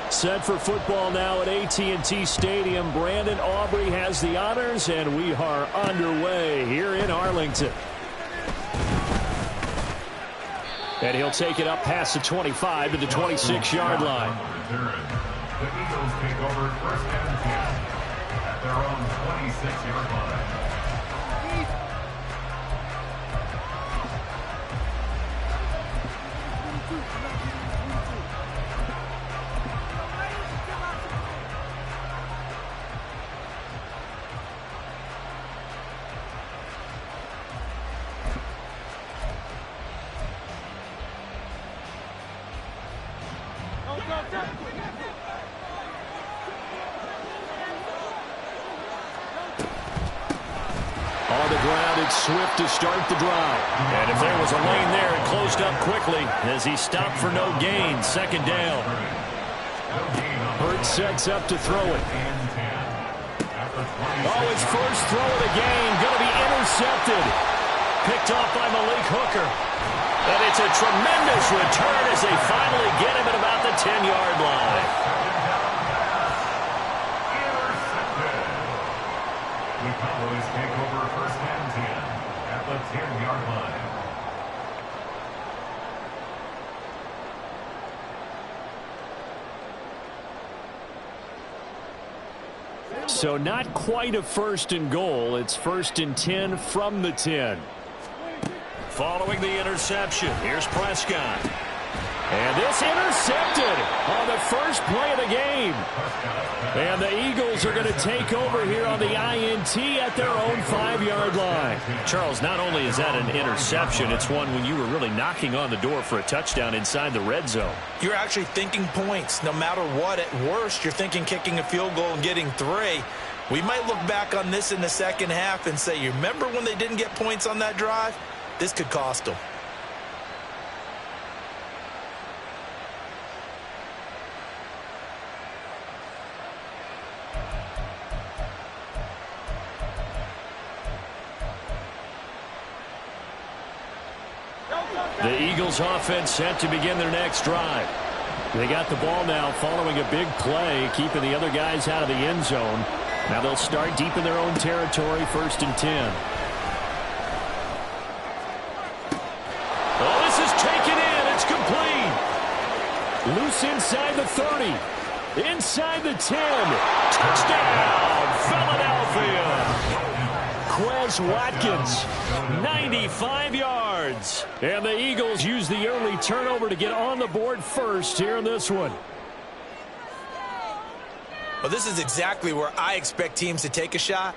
Set for football now at AT&T Stadium. Brandon Aubrey has the honors, and we are underway here in Arlington. And he'll take it up past the 25 to the 26-yard line. The Eagles take over first and 10 at their own 26-yard line. Swift to start the drive. And if there was a lane there, it closed up quickly as he stopped for no gain. Second down. Hurts sets up to throw it. Oh, his first throw of the game. Going to be intercepted. Picked off by Malik Hooker. And it's a tremendous return as they finally get him at about the 10-yard line. The Cowboys take over first and 10 at the 10-yard line. So not quite a first and goal. It's first and 10 from the 10. Following the interception, here's Prescott. And this intercepted on the first play of the game. And the Eagles are going to take over here on the INT at their own 5-yard line. Charles, not only is that an interception, it's one when you were really knocking on the door for a touchdown inside the red zone. You're actually thinking points. No matter what, at worst, you're thinking kicking a field goal and getting 3. We might look back on this in the second half and say, you remember when they didn't get points on that drive? This could cost them. The Eagles offense set to begin their next drive. They got the ball now following a big play, keeping the other guys out of the end zone. Now they'll start deep in their own territory, first and 10. Oh, this is taken in. It's complete. Loose inside the 30. Inside the 10. Touchdown, Philadelphia. Quez Watkins, 95 yards. And the Eagles use the early turnover to get on the board first here in this one. Well, this is exactly where I expect teams to take a shot.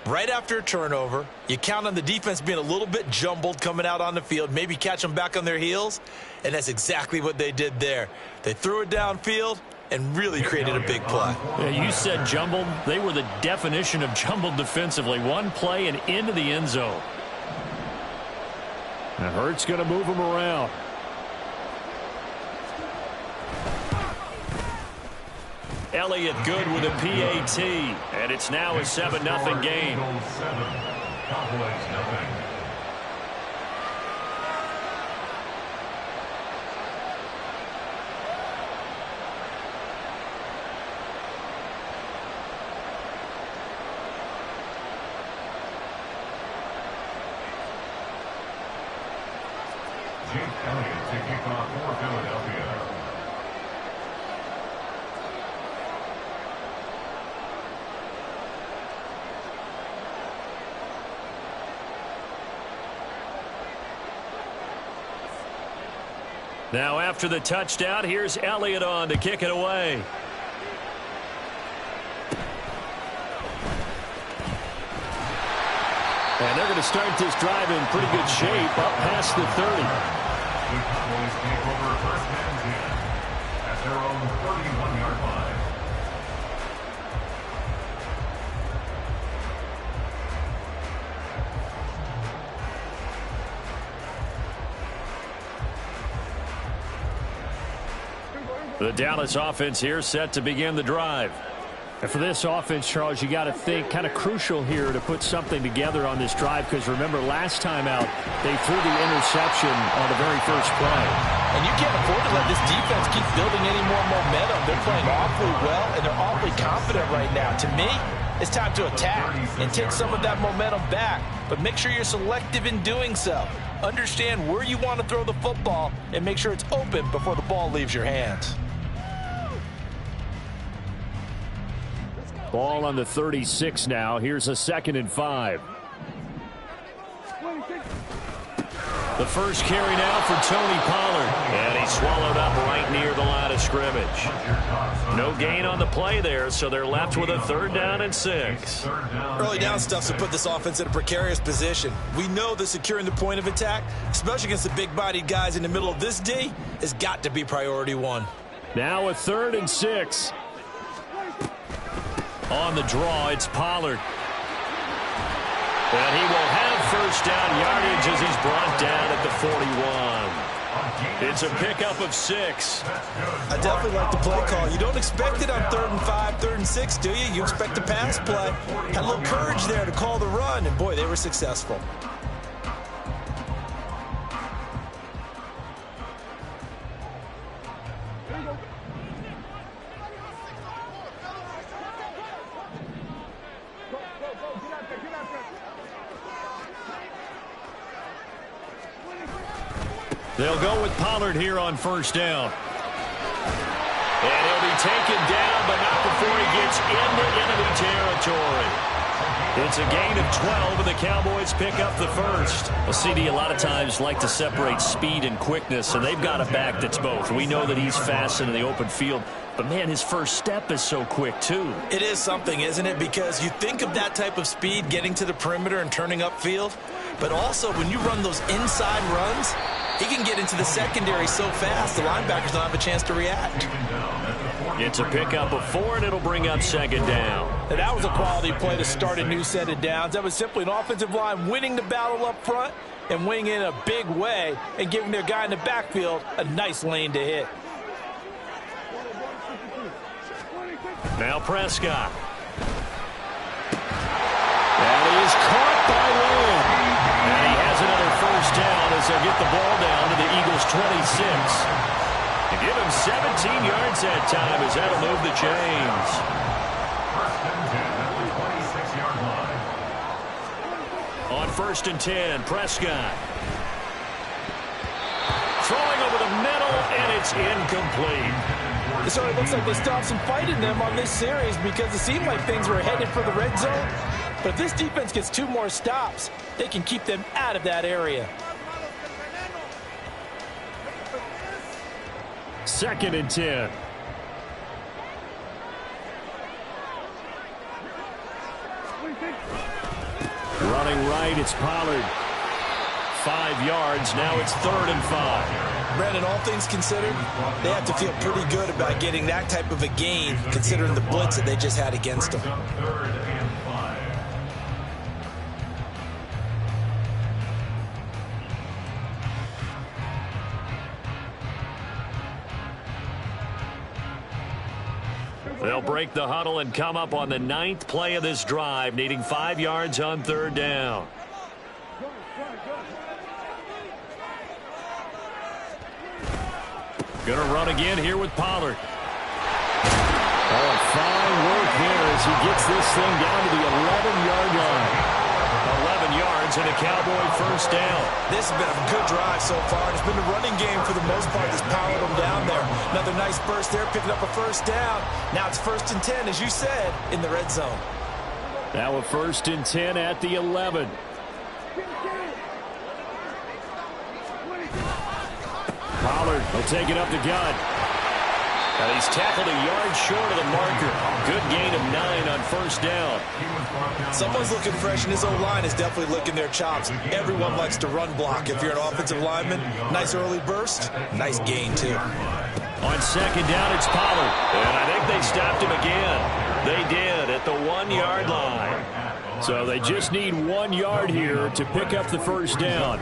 Right after a turnover, you count on the defense being a little bit jumbled coming out on the field, maybe catch them back on their heels, and that's exactly what they did there. They threw it downfield and really created a big play. Yeah, you said jumbled. They were the definition of jumbled defensively. One play and into the end zone. Now Hurts going to move him around. Elliott good with a PAT, and it's now a 7-0 game. Cowboys nothing. Jake Elliott to kick off for Philadelphia. Now after the touchdown, here's Elliott on to kick it away. And they're going to start this drive in pretty good shape up past the 30. The Cowboys take over first and 10 at their own 31-yard line. The Dallas offense here set to begin the drive. And for this offense, Charles, you got to think kind of crucial here to put something together on this drive, because remember last time out they threw the interception on the very first play. And you can't afford to let this defense keep building any more momentum. They're playing awfully well, and they're awfully confident right now. To me, it's time to attack and take some of that momentum back. But make sure you're selective in doing so. Understand where you want to throw the football and make sure it's open before the ball leaves your hands. Ball on the 36 now. Here's a 2nd and 5. The first carry now for Tony Pollard. And he's swallowed up right near the line of scrimmage. No gain on the play there, so they're left with a 3rd down and 6. Early down stuff's to put this offense in a precarious position. We know that securing the point of attack, especially against the big-bodied guys in the middle of this D, has got to be priority 1. Now a 3rd and 6. On the draw, it's Pollard. And he will have first down yardage as he's brought down at the 41. It's a pickup of 6. I definitely like the play call. You don't expect it on 3rd and 5, 3rd and 6, do you? You expect a pass play. Had a little courage there to call the run, and boy, they were successful. They'll go with Pollard here on first down. And he'll be taken down, but not before he gets into enemy territory. It's a gain of 12, and the Cowboys pick up the first. Well, CD, a lot of times like to separate speed and quickness, and they've got a back that's both. We know that he's fast in the open field, but, man, his first step is so quick, too. It is something, isn't it? Because you think of that type of speed getting to the perimeter and turning upfield, but also when you run those inside runs, he can get into the secondary so fast the linebackers don't have a chance to react. It's a pickup of 4, and it'll bring up 2nd down. And that was a quality play to start a new set of downs. That was simply an offensive line winning the battle up front and winning in a big way and giving their guy in the backfield a nice lane to hit. Now Prescott. And he's caught by Lamb. And he has another first down as they'll get the ball down to the Eagles' 26. To give him 17 yards that time as that'll move the chains. First and 10 at the 26-yard line. On 1st and 10, Prescott. Throwing over the middle, and it's incomplete. It sort of looks like they stopped some fight in them on this series because it seemed like things were headed for the red zone. But if this defense gets 2 more stops, they can keep them out of that area. 2nd and 10. Running right, it's Pollard. 5 yards, now it's 3rd and 5. Brandon, all things considered, they have to feel pretty good about getting that type of a gain considering the blitz that they just had against them. 3rd and 5. They'll break the huddle and come up on the 9th play of this drive, needing 5 yards on 3rd down. Going to run again here with Pollard. Oh, fine work here as he gets this thing down to the 11-yard line. 11 yards and a Cowboy first down. This has been a good drive so far. It's been the running game for the most part that's powered them down there. Another nice burst there, picking up a first down. Now it's 1st and 10, as you said, in the red zone. Now a 1st and 10 at the 11. Pollard will take it up the gut. And he's tackled a yard short of the marker. Good gain of 9 on first down. Someone's looking fresh, and his O-line is definitely licking their chops. Everyone likes to run block. If you're an offensive lineman, nice early burst, nice gain, too. On second down, it's Pollard. And I think they stopped him again. They did at the 1-yard line. So they just need 1 yard here to pick up the first down.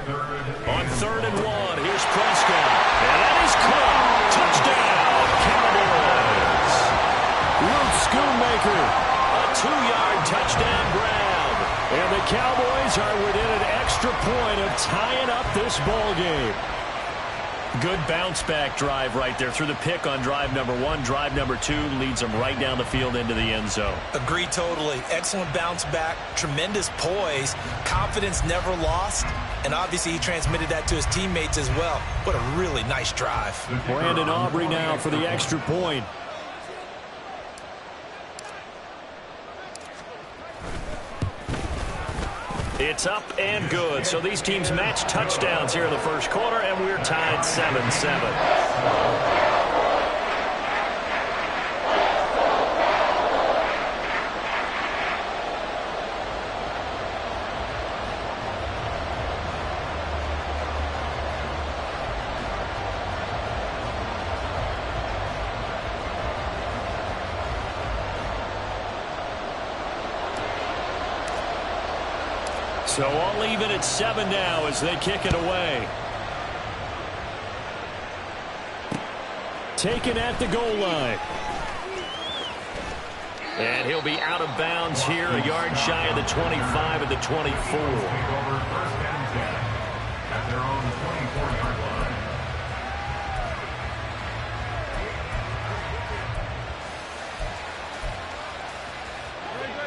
On 3rd and 1, here's Prescott. And that is caught. Touchdown, Cowboys. Luke Schoonmaker, a 2-yard touchdown grab. And the Cowboys are within an extra point of tying up this ball game. Good bounce-back drive right there through the pick on drive number 1. Drive number 2 leads them right down the field into the end zone. Agree totally. Excellent bounce back, tremendous poise, confidence never lost, and obviously he transmitted that to his teammates as well. What a really nice drive. Brandon Aubrey now for the extra point. It's up and good. So these teams match touchdowns here in the first quarter, and we're tied 7-7. So all even at 7 now as they kick it away. Taken at the goal line. And he'll be out of bounds here, a yard shy of the 25 at the 24. Take over first and 10 at their own 24-yard line.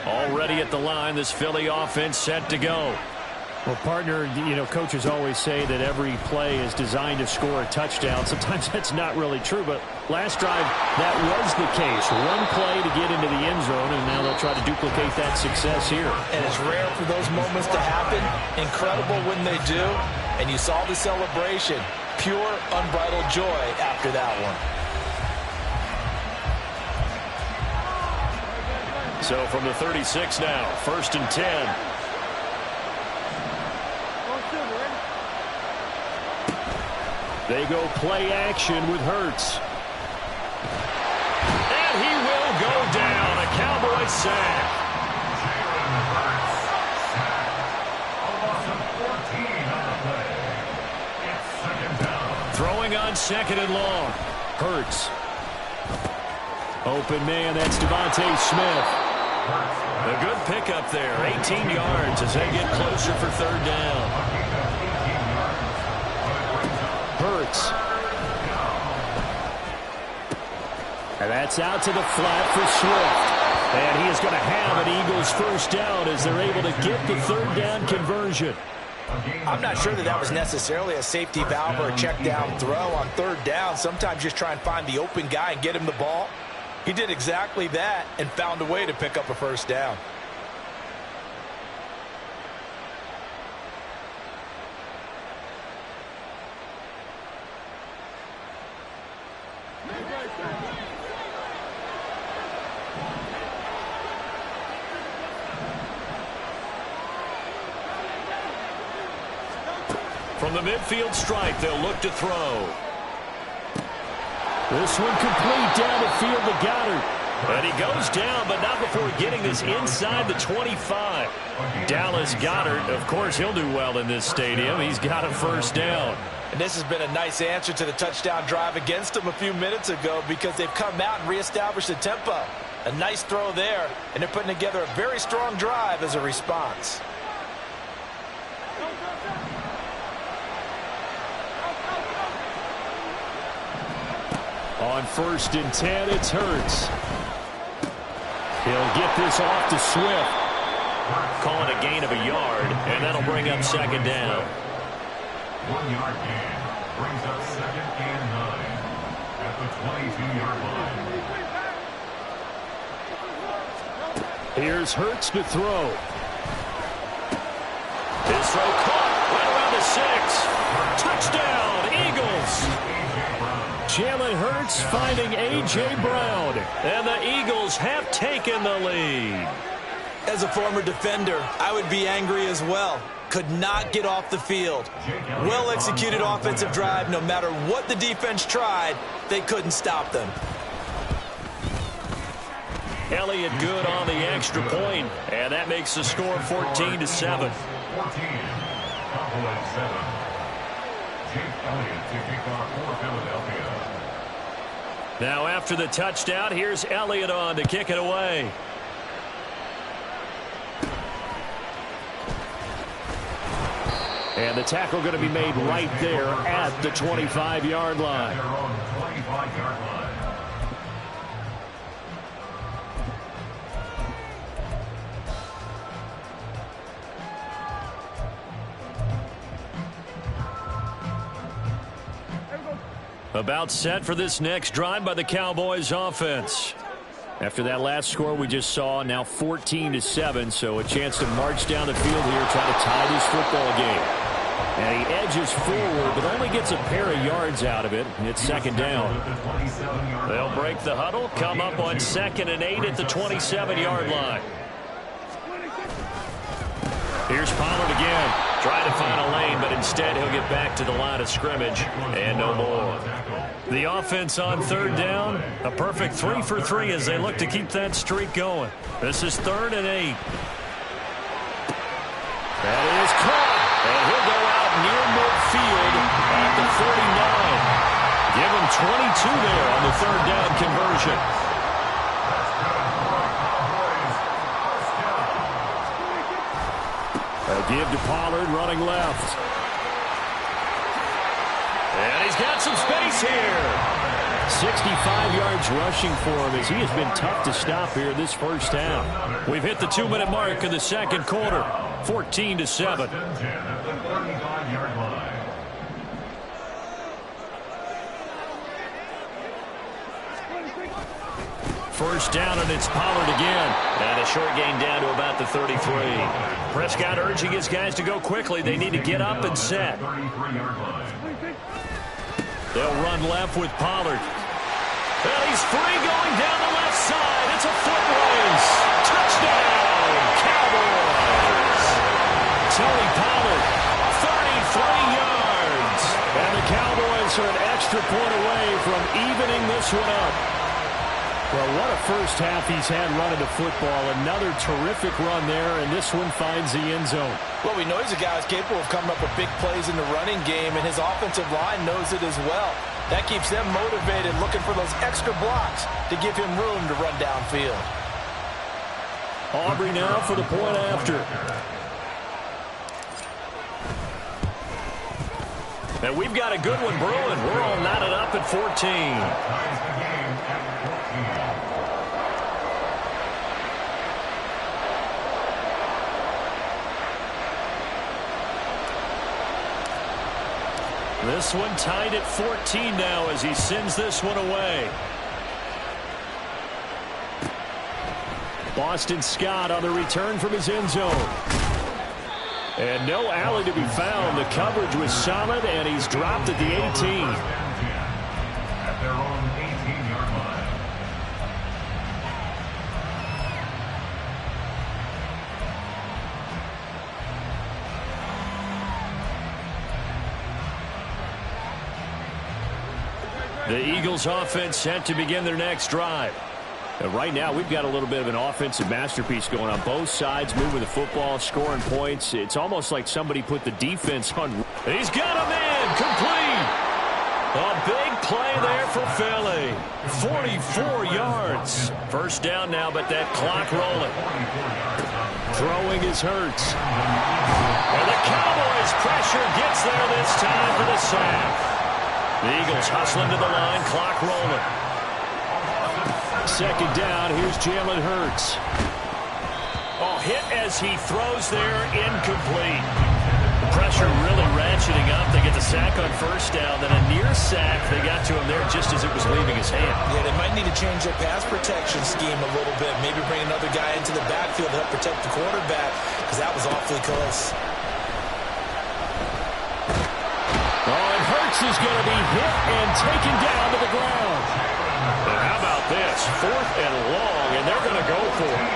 Already at the line, this Philly offense set to go. Well, partner, you know, coaches always say that every play is designed to score a touchdown. Sometimes that's not really true, but last drive, that was the case. One play to get into the end zone, and now they'll try to duplicate that success here. And it's rare for those moments to happen. Incredible when they do. And you saw the celebration. Pure, unbridled joy after that one. So from the 36 now, first and 10. They go play action with Hurts. And he will go down. A Cowboy sack. Jalen Hurts sacked. A loss of 14 on the play. It's second down. Throwing on second and long. Hurts. Open man, that's Devontae Smith. A good pickup there, 18 yards as they get closer for third down. Hurts. And that's out to the flat for Swift. And he is going to have an Eagles first down as they're able to get the third down conversion. I'm not sure that was necessarily a safety valve or a check down throw on third down. Sometimes just try and find the open guy and get him the ball. He did exactly that and found a way to pick up a first down. From the midfield stripe, they'll look to throw. This one complete down the field to Goddard. And he goes down, but not before getting this inside the 25. Dallas Goedert, of course, he'll do well in this stadium. He's got a first down. And this has been a nice answer to the touchdown drive against them a few minutes ago because they've come out and reestablished the tempo. A nice throw there, and they're putting together a very strong drive as a response. On first and 10, it's Hurts. He'll get this off to Swift. Calling a gain of a yard, and that'll bring up second down. 1 yard gain brings up second and 9 at the 22-yard line. Here's Hurts to throw. His throw caught right around the 6. Touchdown, Eagles. Jalen Hurts finding A.J. Brown, and the Eagles have taken the lead. As a former defender, I would be angry as well. Could not get off the field. Well-executed offensive drive. No matter what the defense tried, they couldn't stop them. Elliott good on the extra point, and that makes the score 14-7. 14. Cowboys 7. Jake Elliott to kick off for Philadelphia. Now after the touchdown, here's Elliott on to kick it away. And the tackle going to be made right there at the 25-yard line. Their own 25-yard line. About set for this next drive by the Cowboys offense. After that last score we just saw, now 14-7, so a chance to march down the field here, try to tie this football game. And he edges forward, but only gets a pair of yards out of it. It's second down. They'll break the huddle, come up on 2nd and 8 at the 27-yard line. Here's Pollard again. Trying to find a lane, but instead he'll get back to the line of scrimmage and no more. The offense on 3rd down, a perfect 3 for 3 as they look to keep that streak going. This is 3rd and 8. That is caught, and he'll go out near midfield at the 49. Give him 22 there on the 3rd down conversion. A give to Pollard running left. And he's got some space here. 65 yards rushing for him as he has been tough to stop here this first half. We've hit the 2-minute mark of the second quarter. 14-7. First down, and it's Pollard again. And a short gain down to about the 33. Prescott urging his guys to go quickly. They need to get up and set. They'll run left with Pollard. And he's free going down the left side. It's a foot race. Touchdown, Cowboys. Tony Pollard, 33 yards. And the Cowboys are an extra point away from evening this one up. Well, what a first half he's had running the football. Another terrific run there, and this one finds the end zone. Well, we know he's a guy who's capable of coming up with big plays in the running game, and his offensive line knows it as well. That keeps them motivated, looking for those extra blocks to give him room to run downfield. Aubrey now for the point after. And we've got a good one brewing. We're all knotted up at 14. This one tied at 14 now as he sends this one away. Boston Scott on the return from his end zone. And no alley to be found. The coverage was solid, and he's dropped at the 18. At their own 18-yard line. The Eagles offense set to begin their next drive. And right now, we've got a little bit of an offensive masterpiece going on. Both sides moving the football, scoring points. It's almost like somebody put the defense on. He's got a man complete. A big play there for Philly. 44 yards. First down now, but that clock rolling. Throwing is Hurts. And the Cowboys pressure gets there this time for the sack. The Eagles hustling to the line, clock rolling. Second down, here's Jalen Hurts. Oh, hit as he throws there, incomplete. Pressure really ratcheting up. They get the sack on first down, then a near sack. They got to him there just as it was leaving his hand. Yeah, they might need to change their pass protection scheme a little bit. Maybe bring another guy into the backfield to help protect the quarterback, because that was awfully close. Hurts is going to be hit and taken down to the ground. And how about this? 4th and long, and they're going to go for it.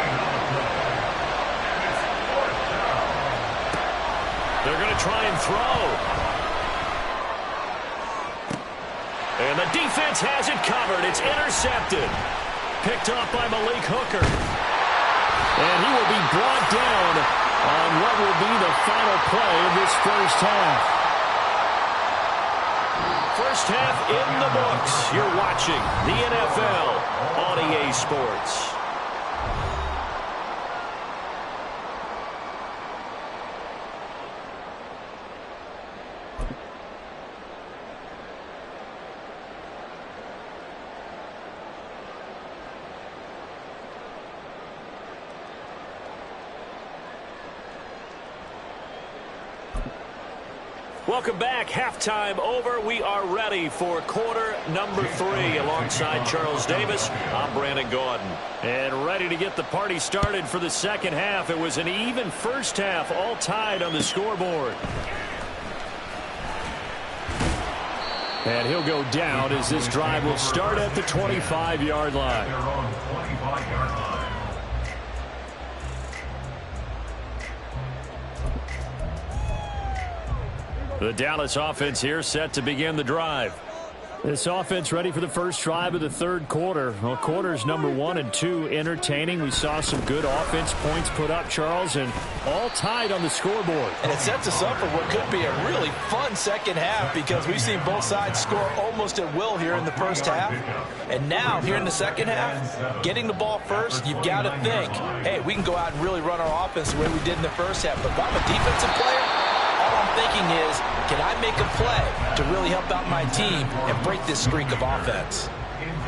They're going to try and throw. And the defense has it covered. It's intercepted. Picked off by Malik Hooker. And he will be brought down on what will be the final play of this first half. First half in the books. You're watching the NFL on EA Sports. Welcome back. Halftime over. We are ready for quarter number 3. Alongside Charles Davis, I'm Brandon Gaudin. And ready to get the party started for the second half. It was an even first half, all tied on the scoreboard. And he'll go down as this drive will start at the 25-yard line. They're on 25-yard line. The Dallas offense here set to begin the drive. This offense ready for the first drive of the third quarter. Well, quarters number 1 and 2 entertaining. We saw some good offense points put up, Charles, and all tied on the scoreboard. And it sets us up for what could be a really fun second half because we've seen both sides score almost at will here in the first half. And now, here in the second half, getting the ball first, you've got to think, hey, we can go out and really run our offense the way we did in the first half. But if I'm a defensive player, all I'm thinking is, can I make a play to really help out my team and break this streak of offense?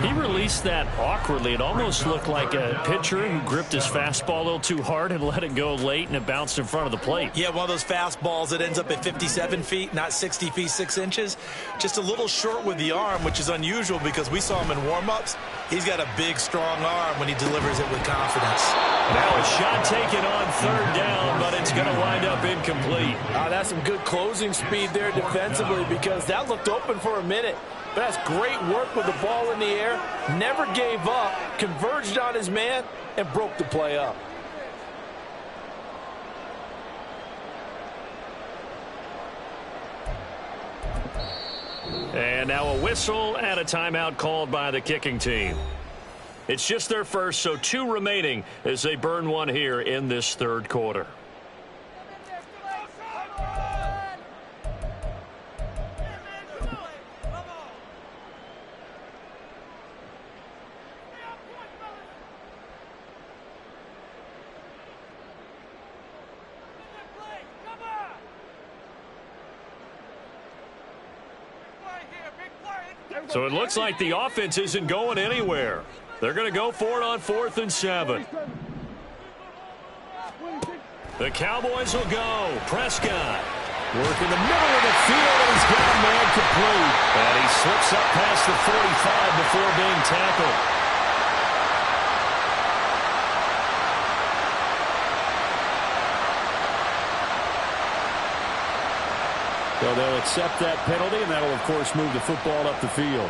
He released that awkwardly. It almost looked like a pitcher who gripped his fastball a little too hard and let it go late, and it bounced in front of the plate. Yeah, one of those fastballs that ends up at 57 feet, not 60 feet, 6 inches. Just a little short with the arm, which is unusual because we saw him in warm-ups. He's got a big, strong arm when he delivers it with confidence. Now a shot taken on third down, but it's going to wind up incomplete. That's some good closing speed there defensively because that looked open for a minute. But that's great work with the ball in the air. Never gave up, converged on his man, and broke the play up. And now a whistle and a timeout called by the kicking team. It's just their first, so 2 remaining as they burn one here in this third quarter. So it looks like the offense isn't going anywhere. They're going to go for it on 4th and 7. The Cowboys will go. Prescott work in the middle of the field, and he's got a man complete. And he slips up past the 45 before being tackled. So they'll accept that penalty, and that'll, of course, move the football up the field.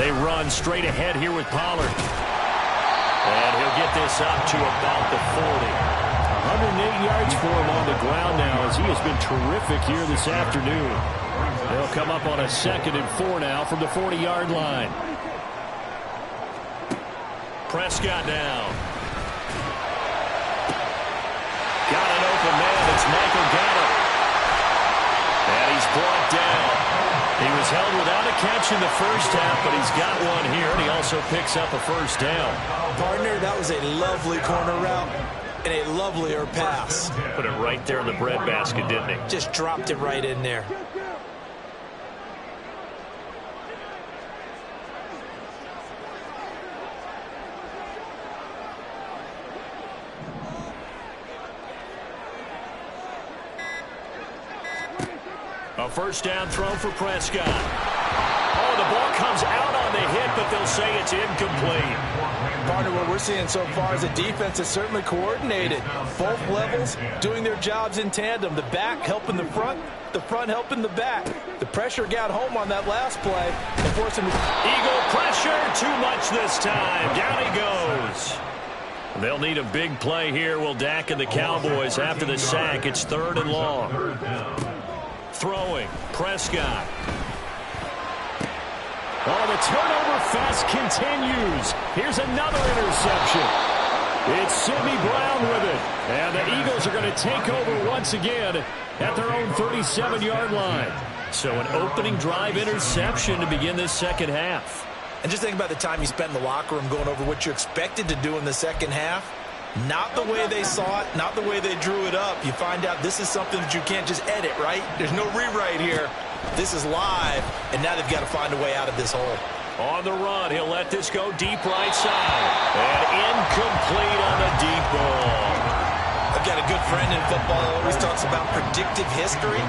They run straight ahead here with Pollard. And he'll get this up to about the 40. 108 yards for him on the ground now as he has been terrific here this afternoon. They'll come up on a 2nd and 4 now from the 40-yard line. Prescott now. Got an open man. It's Michael Gallup. And he's brought down. He was held without a catch in the first half, but he's got one here, and he also picks up a first down. Partner, that was a lovely corner route and a lovelier pass. Put it right there in the breadbasket, didn't he? Just dropped it right in there. A first down throw for Prescott. Oh, the ball comes out on the hit, but they'll say it's incomplete. Partner, what we're seeing so far is the defense is certainly coordinated. Both levels doing their jobs in tandem. The back helping the front helping the back. The pressure got home on that last play and forced him to... Eagle pressure, too much this time. Down he goes. They'll need a big play here, will Dak and the Cowboys after the sack. It's 3rd and long. Throwing, Prescott. Oh, the turnover fest continues. Here's another interception. It's Sidney Brown with it. And the Eagles are going to take over once again at their own 37-yard line. So an opening drive interception to begin this second half. And just think about the time you spent in the locker room going over what you expected to do in the second half. Not the way they saw it, not the way they drew it up. You find out this is something that you can't just edit, right? There's no rewrite here. This is live, and now they've got to find a way out of this hole. On the run, he'll let this go deep right side. And incomplete on the deep ball. I've got a good friend in football who always talks about predictive history.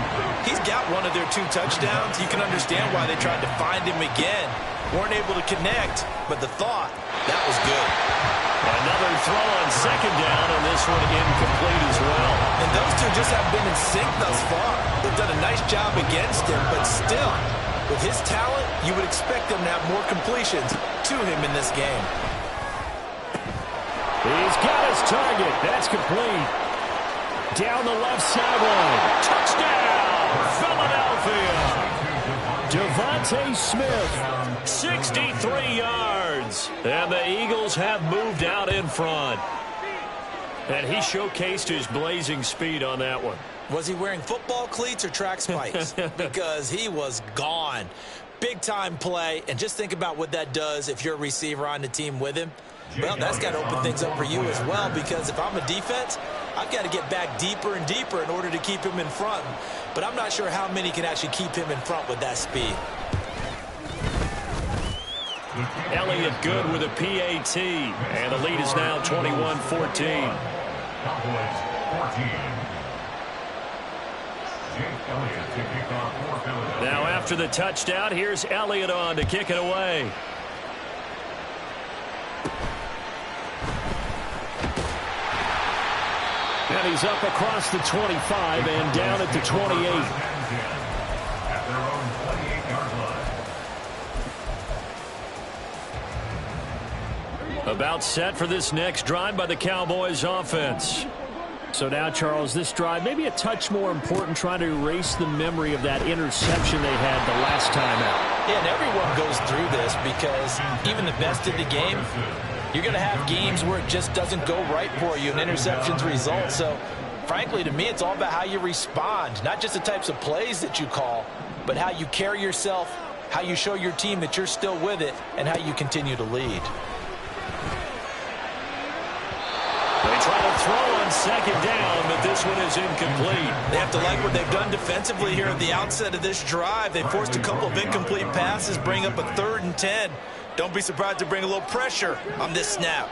He's got one of their 2 touchdowns. You can understand why they tried to find him again. Weren't able to connect, but the thought, that was good. Another throw on 2nd down, and this one incomplete as well. And those two just have been in sync thus far. They've done a nice job against him, but still, with his talent, you would expect them to have more completions to him in this game. He's got his target. That's complete. Down the left sideline. Touchdown, Philadelphia. Devontae Smith, 63 yards. And the Eagles have moved out in front. And he showcased his blazing speed on that one. Was he wearing football cleats or track spikes? Because he was gone. Big-time play. And just think about what that does if you're a receiver on the team with him. Well, that's got to open things up for you as well, because if I'm a defense, I've got to get back deeper and deeper in order to keep him in front. But I'm not sure how many can actually keep him in front with that speed. Elliott good with a PAT, and the lead is now 21-14. Cowboys 14. Jake Elliott to kick off for Philadelphia. Now after the touchdown, here's Elliott on to kick it away. And he's up across the 25 and down at the 28. At their own 28-yard line. About set for this next drive by the Cowboys offense. So now, Charles, this drive maybe a touch more important, trying to erase the memory of that interception they had the last time out. Yeah, and everyone goes through this because even the best in the game, you're going to have games where it just doesn't go right for you and interceptions result. So, frankly, to me, it's all about how you respond, not just the types of plays that you call, but how you carry yourself, how you show your team that you're still with it, and how you continue to lead. They try to throw on 2nd down, but this one is incomplete. They have to like what they've done defensively here at the outset of this drive. They forced a couple of incomplete passes, bring up a 3rd and 10. Don't be surprised to bring a little pressure on this snap.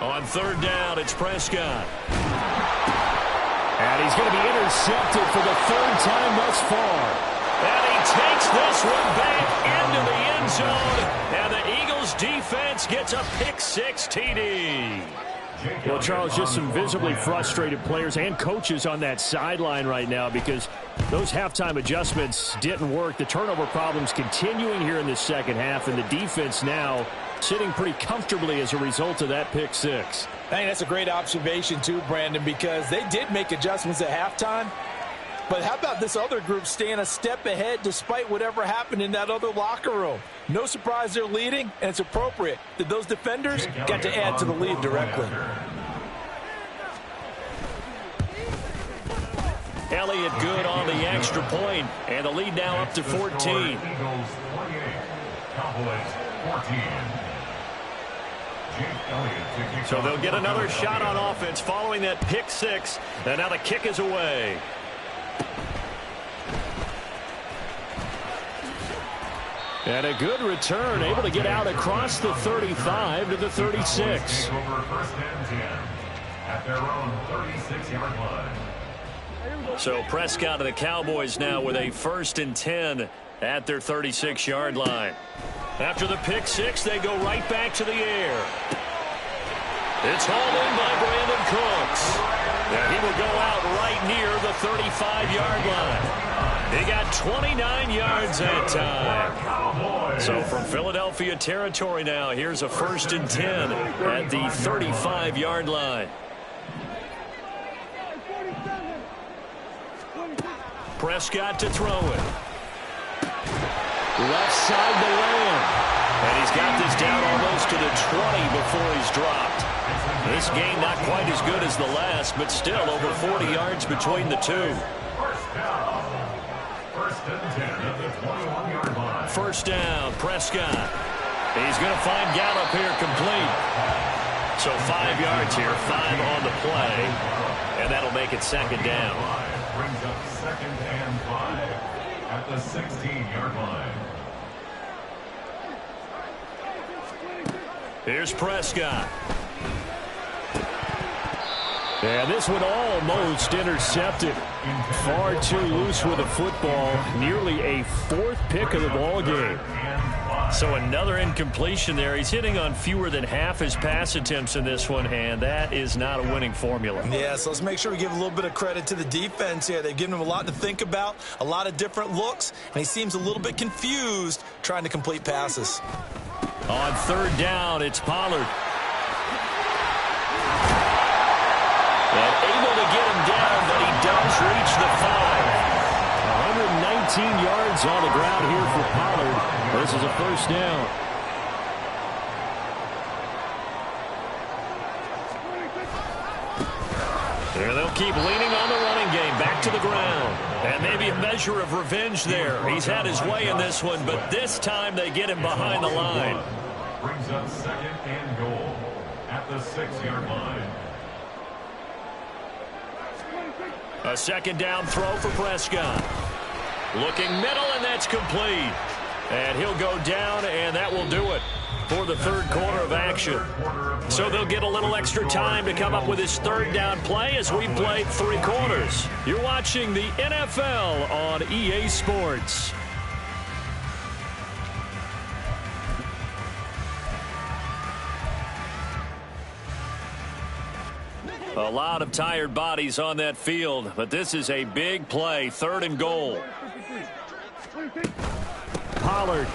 On 3rd down, it's Prescott. And he's going to be intercepted for the 3rd time thus far. And he takes this one back into the end zone. And the Eagles defense gets a pick-6 TD. Well, Charles, just some visibly frustrated players and coaches on that sideline right now because those halftime adjustments didn't work. The turnover problems continuing here in the second half, and the defense now sitting pretty comfortably as a result of that pick six. I think that's a great observation too, Brandon, because they did make adjustments at halftime. But how about this other group staying a step ahead despite whatever happened in that other locker room? No surprise they're leading, and it's appropriate that those defenders got to add to the lead directly. Elliott good on the extra point, and the lead now up to 14. Eagles 28, Cowboys 14. So they'll get another shot on offense following that pick six, and now the kick is away. And a good return, able to get out across the 35 to the 36. Over first and 10 at their own 36-yard line. So Prescott and the Cowboys now with a 1st and 10 at their 36-yard line. After the pick six, they go right back to the air. It's hauled in by Brandon Cooks. And he will go out right near the 35-yard line. He got 29 yards that time. So from Philadelphia territory now, here's a 1st and 10 at the 35-yard line. Prescott to throw it. Left side to Lamb. And he's got this down almost to the 20 before he's dropped. This game not quite as good as the last, but still over 40 yards between the two. First and 10 at the 21-yard line. First down, Prescott. He's going to find Gallup here complete. So 5 yards here, 5 on the play. And that'll make it second down. Brings up 2nd and 5 at the 16-yard line. Here's Prescott. And this one almost intercepted. Far too loose with the football. Nearly a 4th pick of the ball game. So another incompletion there. He's hitting on fewer than half his pass attempts in this one, and that is not a winning formula. Yeah, so let's make sure we give a little bit of credit to the defense here. They've given him a lot to think about, a lot of different looks, and he seems a little bit confused trying to complete passes. On 3rd down, it's Pollard. And able to get him down, but he does reach the 5. 119 yards on the ground here for Pollard. This is a 1st down. And they'll keep leaning on the running game, back to the ground. And maybe a measure of revenge there. He's had his way in this one, but this time they get him behind the line. Brings up 2nd and goal at the 6-yard line. A 2nd down throw for Prescott. Looking middle, and that's complete. And he'll go down, and that will do it for the 3rd quarter of action. So they'll get a little extra time to come up with his 3rd down play as we played 3 quarters. You're watching the NFL on EA Sports. A lot of tired bodies on that field, but this is a big play, 3rd and goal. Pollard.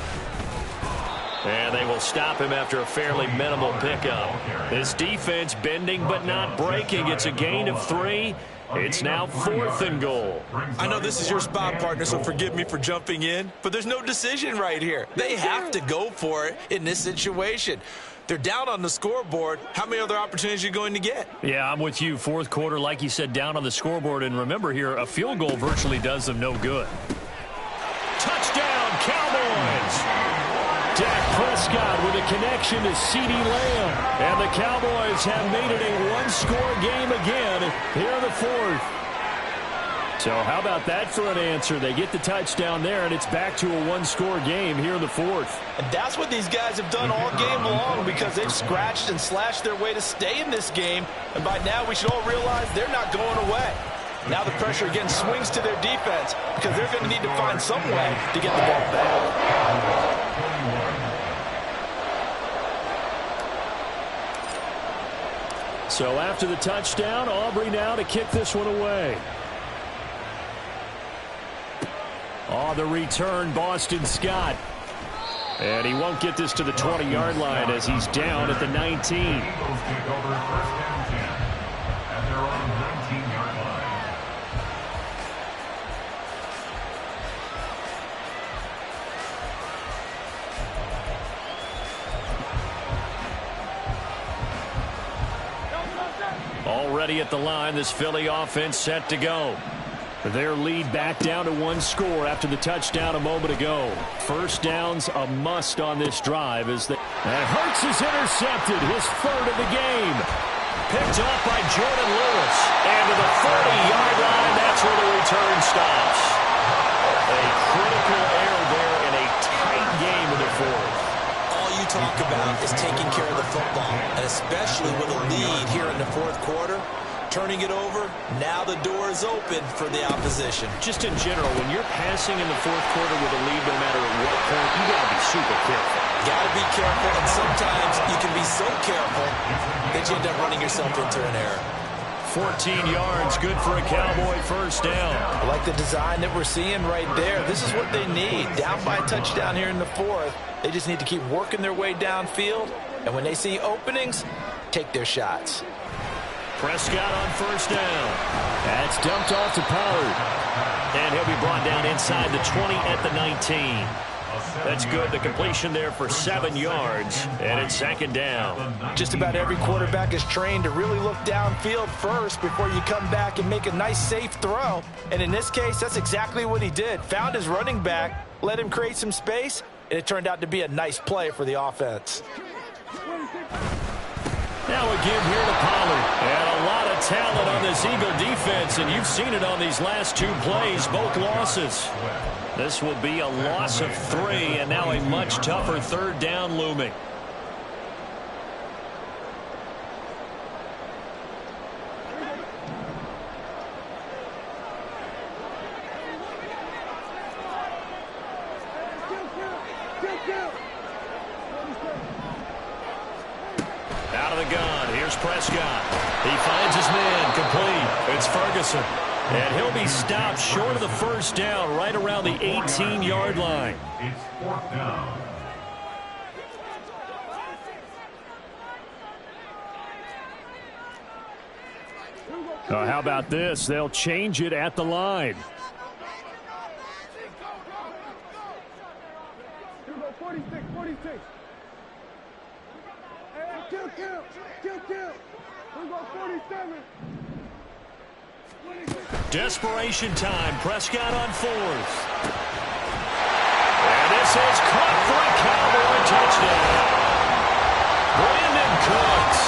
And they will stop him after a fairly minimal pickup. This defense bending but not breaking. It's a gain of 3. It's now 4th and goal. I know this is your spot, partner, so forgive me for jumping in, but there's no decision right here. They have to go for it in this situation. They're down on the scoreboard. How many other opportunities are you going to get? Yeah, I'm with you. 4th quarter, like you said, down on the scoreboard. And remember here, a field goal virtually does them no good. Touchdown, Cowboys! Dak Prescott with a connection to CeeDee Lamb. And the Cowboys have made it a 1-score game again here in the 4th. So how about that for an answer? They get the touchdown there, and it's back to a 1-score game here in the 4th. And that's what these guys have done all game long because they've scratched and slashed their way to stay in this game. And by now we should all realize they're not going away. Now the pressure again swings to their defense because they're going to need to find some way to get the ball back. So after the touchdown, Aubrey now to kick this one away. On the return, Boston Scott. And he won't get this to the 20-yard line as he's down at the 19. Eagles take over first down 10 at their own 19-yard line. Already at the line, this Philly offense set to go. Their lead back down to one score after the touchdown a moment ago. First down's a must on this drive as and Hurts is intercepted, his third of the game. Picked off by Jordan Lewis. And to the 30-yard line, that's where the return stops. A critical error there in a tight game in the fourth. All you talk about is taking care of the football, and especially with a lead here in the fourth quarter. Turning it over, now the door is open for the opposition. Just in general, when you're passing in the fourth quarter with a lead, no matter at what point, you got to be super careful. Got to be careful, and sometimes you can be so careful that you end up running yourself into an error. 14 yards, good for a Cowboy first down. I like the design that we're seeing right there. This is what they need. Down by a touchdown here in the fourth. They just need to keep working their way downfield, and when they see openings, take their shots. Prescott on first down. That's dumped off to Pollard. And he'll be brought down inside the 20 at the 19. That's good. The completion there for 7 yards. And it's second down. Just about every quarterback is trained to really look downfield first before you come back and make a nice, safe throw. And in this case, that's exactly what he did. Found his running back, let him create some space, and it turned out to be a nice play for the offense. Now a give here to Pollard. And a lot of talent on this Eagle defense, and you've seen it on these last two plays, both losses. This will be a loss of 3, and now a much tougher third down looming. Out of the gun, here's Prescott. He finds his man, complete. It's Ferguson. And he'll be stopped short of the first down, right around the 18-yard line. It's fourth down. How about this? They'll change it at the line. 46. Kill. We go 47. Desperation time. Prescott on fourth. And this is caught for a Cowboy touchdown. Brandon Cooks.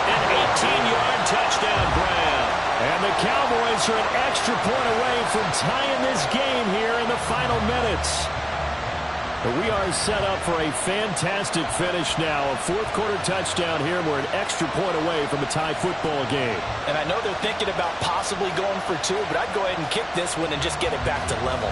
An 18-yard touchdown grab. And the Cowboys are an extra point away from tying this game here in the final minutes. But we are set up for a fantastic finish now. A fourth-quarter touchdown here. We're an extra point away from a tie football game. And I know they're thinking about possibly going for 2, but I'd go ahead and kick this one and just get it back to level.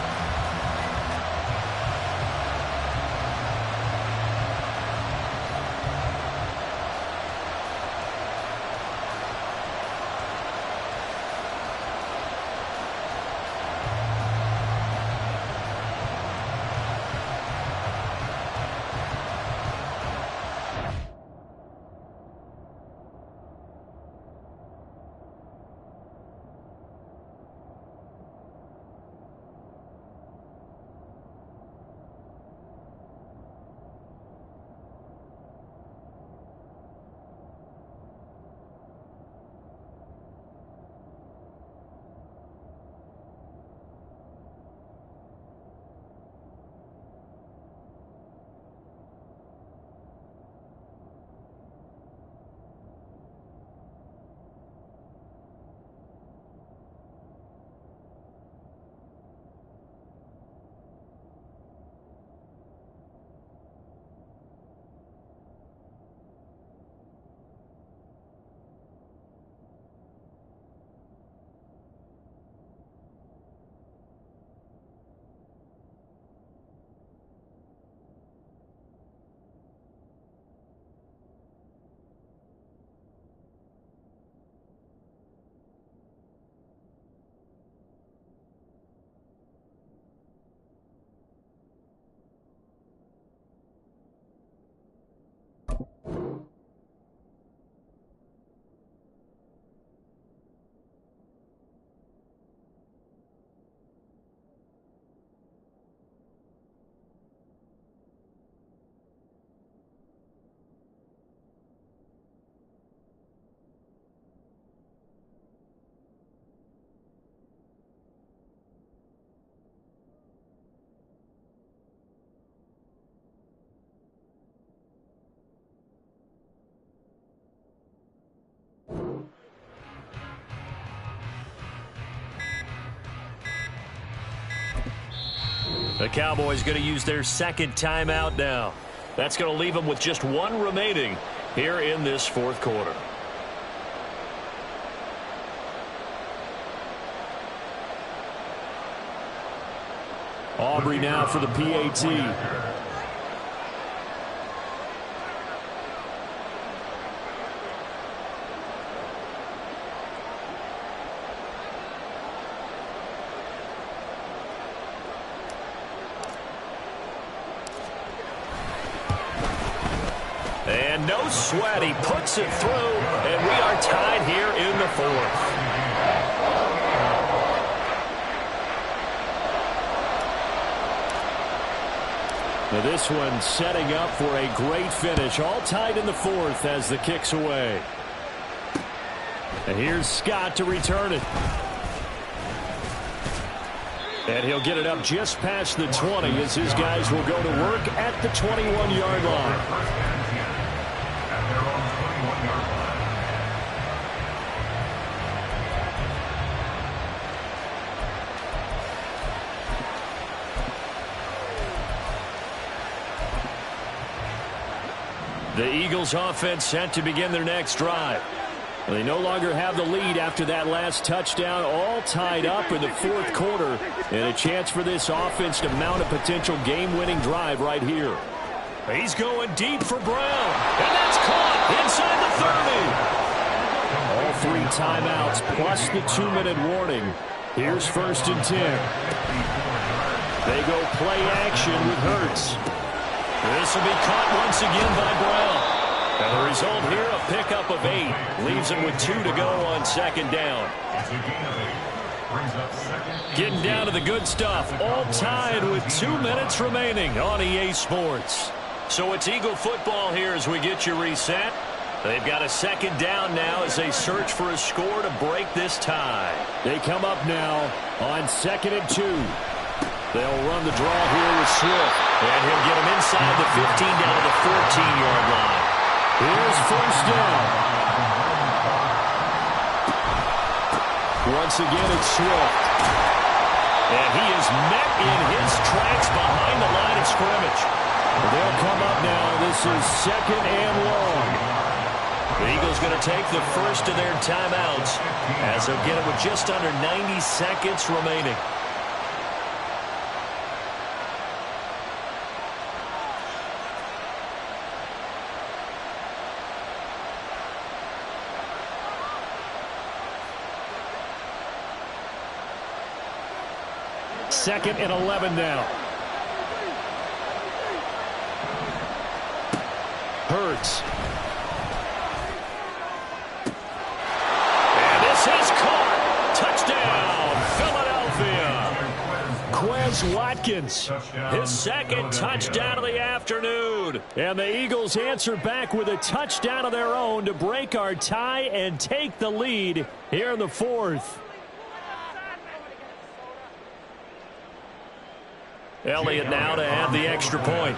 The Cowboys going to use their second timeout now. That's going to leave them with just one remaining here in this fourth quarter. Aubrey now for the PAT. And no sweat, he puts it through, and we are tied here in the fourth. Now this one setting up for a great finish, all tied in the fourth as the kick's away. And here's Scott to return it. And he'll get it up just past the 20 as his guys will go to work at the 21-yard line. The Eagles offense set to begin their next drive. They no longer have the lead after that last touchdown, all tied up in the fourth quarter, and a chance for this offense to mount a potential game-winning drive right here. He's going deep for Brown, and that's caught inside the 30. All three timeouts plus the 2-minute warning. Here's 1st and 10. They go play action with Hurts. This will be caught once again by Brown. And the result here, a pickup of 8. Leaves him with 2 to go on 2nd down. Getting down to the good stuff. All tied with 2 minutes remaining on EA Sports. So it's Eagle football here as we get you reset. They've got a 2nd down now as they search for a score to break this tie. They come up now on 2nd and 2. They'll run the draw here with Swift. And he'll get him inside the 15 down to the 14-yard line. Here's 1st down. Once again, it's Swift. And he is met in his tracks behind the line of scrimmage. They'll come up now. This is 2nd and long. The Eagles going to take the first of their timeouts as they'll get it with just under 90 seconds remaining. Second and 11 now. Hurts. And this is caught. Touchdown, Philadelphia. Quez Watkins, his 2nd touchdown of the afternoon. And the Eagles answer back with a touchdown of their own to break our tie and take the lead here in the fourth. Elliott now to add the extra point.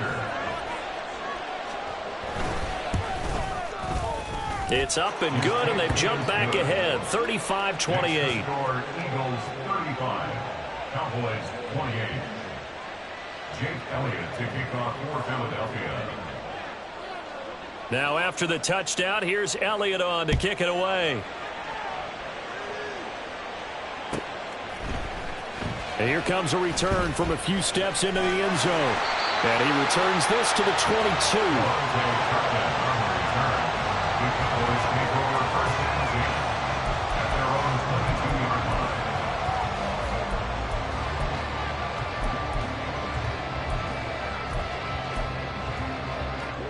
It's up and good, and they've jumped back ahead, 35-28. Eagles 35, Cowboys 28. Jake Elliott to kick off for Philadelphia. Now after the touchdown, here's Elliott on to kick it away. And here comes a return from a few steps into the end zone. And he returns this to the 22.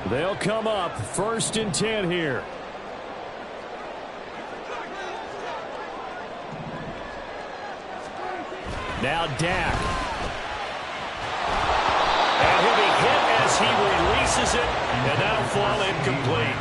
They'll come up 1st and 10 here. Now Dak. And he'll be hit as he releases it, and that'll fall incomplete.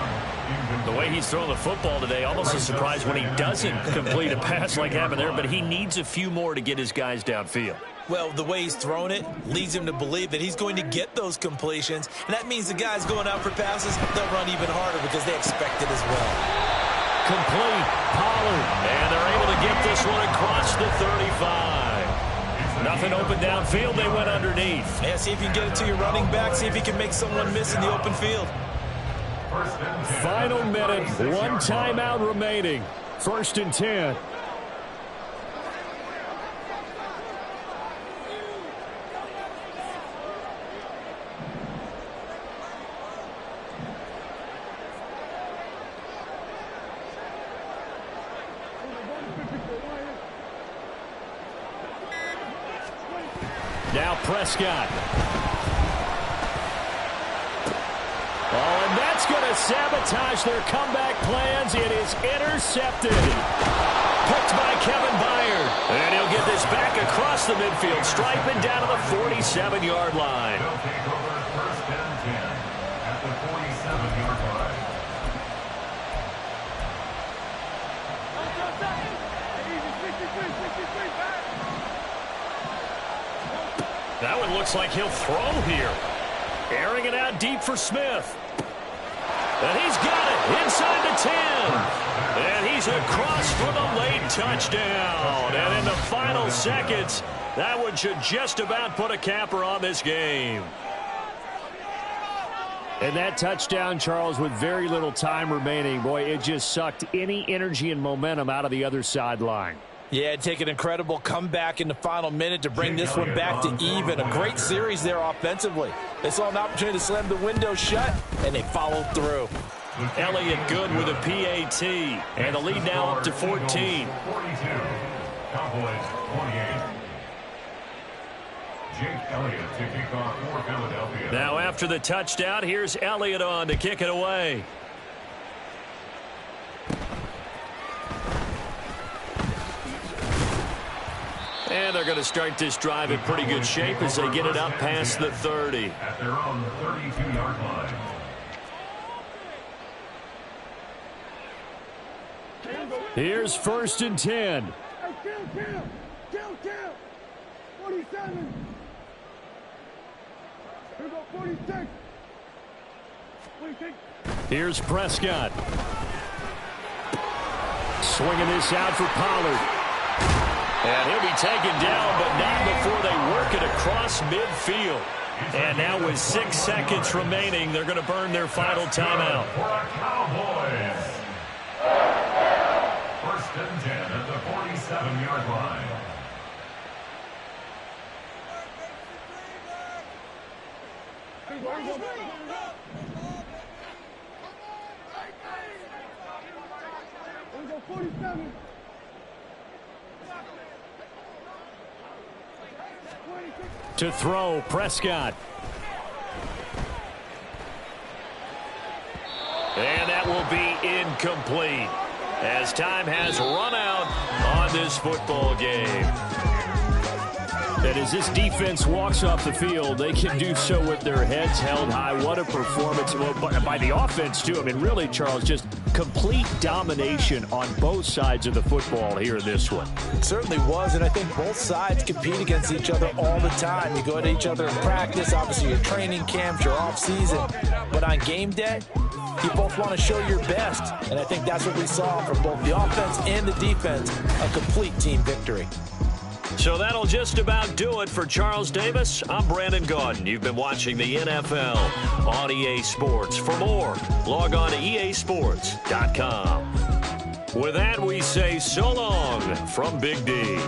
The way he's throwing the football today, almost a surprise when he doesn't complete a pass like happened there, but he needs a few more to get his guys downfield. Well, the way he's thrown it leads him to believe that he's going to get those completions, and that means the guys going out for passes, they'll run even harder because they expect it as well. Complete. Pollard. And they're able to get this one across the 35. Nothing open downfield. They went underneath. Yeah, see if you can get it to your running back. See if you can make someone miss in the open field. Final minute. One timeout remaining. 1st and 10. Now Prescott. Oh, and that's going to sabotage their comeback plans. It is intercepted. Picked by Kevin Byard. And he'll get this back across the midfield stripe and down to the 47-yard line. They'll take over 1st and 10 at the 47-yard line. That one looks like he'll throw here. Airing it out deep for Smith. And he's got it inside the 10. And he's across for the late touchdown. And in the final seconds, that one should just about put a capper on this game. And that touchdown, Charles, with very little time remaining, boy, it just sucked any energy and momentum out of the other sideline. Yeah, it'd take an incredible comeback in the final minute to bring this one back to even. A great series there offensively. They saw an opportunity to slam the window shut, and they followed through. Elliott good with a PAT. And the lead now up to 14. 42. Cowboys 28. Jake Elliott to kick off for Philadelphia. Now after the touchdown, here's Elliott on to kick it away. And they're going to start this drive in pretty good shape as they get it up past the 30. At their own 32-yard line. Here's 1st and 10. Hey, kill. 47. Here we go, 46. 46. Here's Prescott. Swinging this out for Pollard. And he'll be taken down, but not before they work it across midfield. And now with 6 seconds remaining, they're going to burn their final timeout. For our Cowboys. 1st and 10 at the 47-yard line. Here we go, 47. To throw, Prescott. And that will be incomplete as time has run out on this football game. And as this defense walks off the field, they can do so with their heads held high. What a performance by the offense, too. I mean, really, Charles, just complete domination on both sides of the football here in this one. It certainly was, and I think both sides compete against each other all the time. You go at each other in practice, obviously your training camps, your off-season. But on game day, you both want to show your best. And I think that's what we saw from both the offense and the defense, a complete team victory. So that'll just about do it for Charles Davis. I'm Brandon Gaudin. You've been watching the NFL on EA Sports. For more, log on to easports.com. With that, we say so long from Big D.